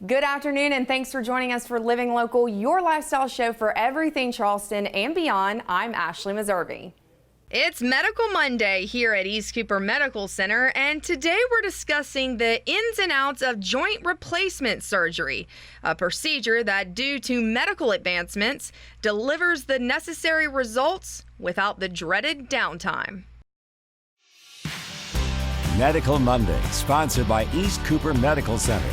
Good afternoon, and thanks for joining us for Living Local, your lifestyle show for everything Charleston and beyond. I'm Ashley Meservey. It's Medical Monday here at East Cooper Medical Center, and today we're discussing the ins and outs of joint replacement surgery, a procedure that, due to medical advancements, delivers the necessary results without the dreaded downtime. Medical Monday, sponsored by East Cooper Medical Center.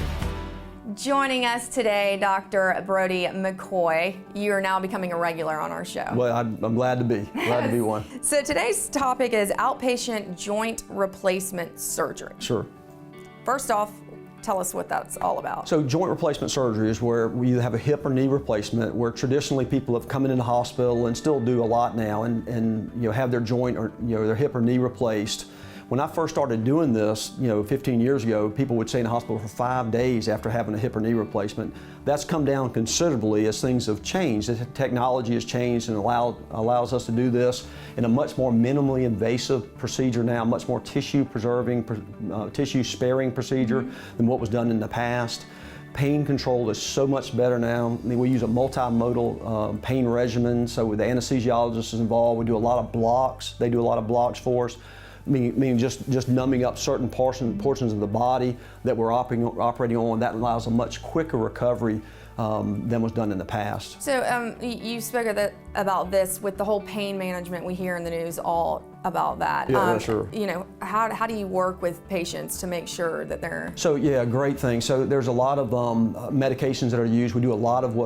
Joining us today, Dr. Brody McCoy. You are now becoming a regular on our show. Well, I'm glad to be. Glad to be one. So today's topic is outpatient joint replacement surgery. Sure. First off, tell us what that's all about. So joint replacement surgery is where we have a hip or knee replacement, where traditionally people have come into the hospital and still do a lot now and have their joint or their hip or knee replaced. When I first started doing this, 15 years ago, people would stay in the hospital for 5 days after having a hip or knee replacement. That's come down considerably as things have changed. The technology has changed and allows us to do this in a much more minimally invasive procedure now, much more tissue sparing procedure than what was done in the past. Pain control is so much better now. I mean, we use a multimodal pain regimen, so with the anesthesiologist is involved. We do a lot of blocks. They do a lot of blocks for us. Meaning just numbing up certain portions of the body that we're operating on. That allows a much quicker recovery than was done in the past. So you spoke about this with the whole pain management. We hear in the news all about that. Yeah, sure. How do you work with patients to make sure that they're... So yeah, great thing. So there's a lot of medications that are used. We do a lot of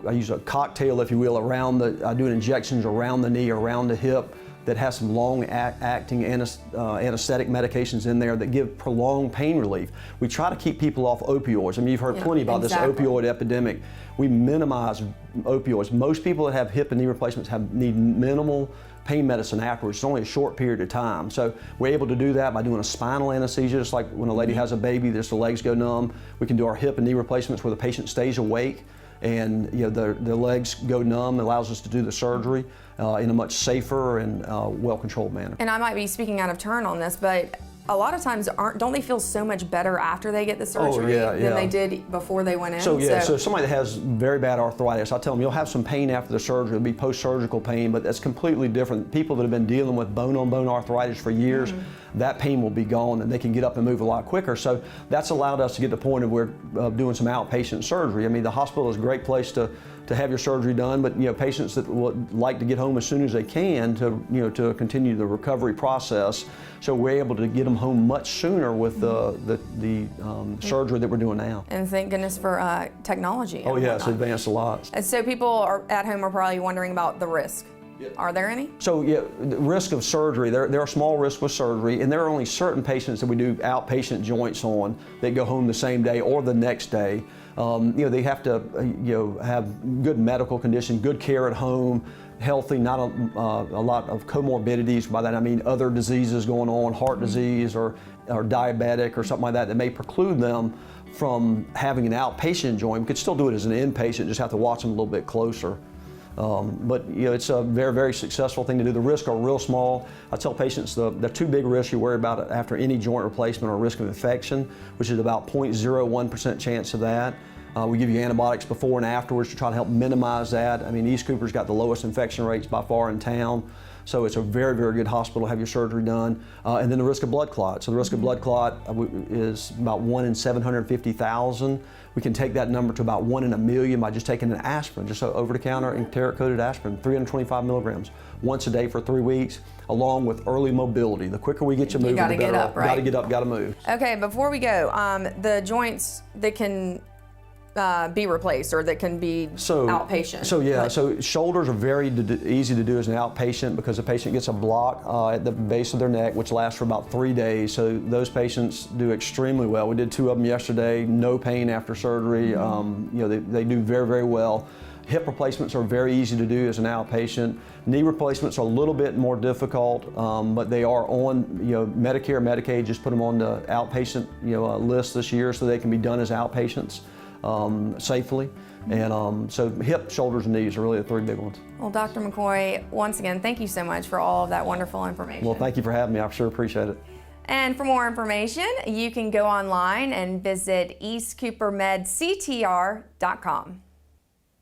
I use a cocktail, if you will, I do injections around the knee, around the hip, that has some long-acting anesthetic medications in there that give prolonged pain relief. We try to keep people off opioids. I mean, you've heard plenty about this opioid epidemic. We minimize opioids. Most people that have hip and knee replacements need minimal pain medicine afterwards. It's only a short period of time. So we're able to do that by doing a spinal anesthesia, just like when a lady has a baby, the legs go numb. We can do our hip and knee replacements where the patient stays awake and the legs go numb. It allows us to do the surgery in a much safer and well-controlled manner. And I might be speaking out of turn on this, but a lot of times don't they feel so much better after they get the surgery than they did before they went in? So somebody that has very bad arthritis, I tell them you'll have some pain after the surgery. It'll be post-surgical pain, but that's completely different. People that have been dealing with bone-on-bone arthritis for years, that pain will be gone and they can get up and move a lot quicker. So that's allowed us to get to the point of where doing some outpatient surgery. I mean, the hospital is a great place to have your surgery done, but patients that would like to get home as soon as they can to continue the recovery process. So we're able to get them home much sooner with the surgery that we're doing now. And thank goodness for technology. Oh yeah, it's advanced a lot. And so people at home are probably wondering about the risk. Are there any? So yeah, the risk of surgery, there are small risks with surgery, and there are only certain patients that we do outpatient joints on that go home the same day or the next day. They have to have good medical condition, good care at home, healthy, not a lot of comorbidities. By that I mean other diseases going on, heart disease or diabetic or something like that may preclude them from having an outpatient joint. We could still do it as an inpatient, just have to watch them a little bit closer. But it's a very, very successful thing to do. The risks are real small. I tell patients the two big risks you worry about after any joint replacement are risk of infection, which is about 0.01% chance of that. We give you antibiotics before and afterwards to try to help minimize that. I mean, East Cooper's got the lowest infection rates by far in town. So it's a very, very good hospital to have your surgery done. And then the risk of blood clot. So the risk of blood clot is about 1 in 750,000. We can take that number to about 1 in a million by just taking an aspirin, just over-the-counter enteric-coated aspirin, 325 milligrams, once a day for 3 weeks, along with early mobility. The quicker we get you moving, the better. You gotta get up, right? Gotta get up, gotta move. Okay, before we go, the joints that can be replaced or that can be outpatient. So shoulders are very easy to do as an outpatient because the patient gets a block at the base of their neck, which lasts for about 3 days. So those patients do extremely well. We did 2 of them yesterday, no pain after surgery. They do very, very well. Hip replacements are very easy to do as an outpatient. Knee replacements are a little bit more difficult, but they are on Medicare, Medicaid. Just put them on the outpatient list this year so they can be done as outpatients safely. And so hip, shoulders, and knees are really the 3 big ones. Well, Dr. McCoy, once again, thank you so much for all of that wonderful information. Well, thank you for having me. I sure appreciate it. And for more information, you can go online and visit eastcoopermedctr.com.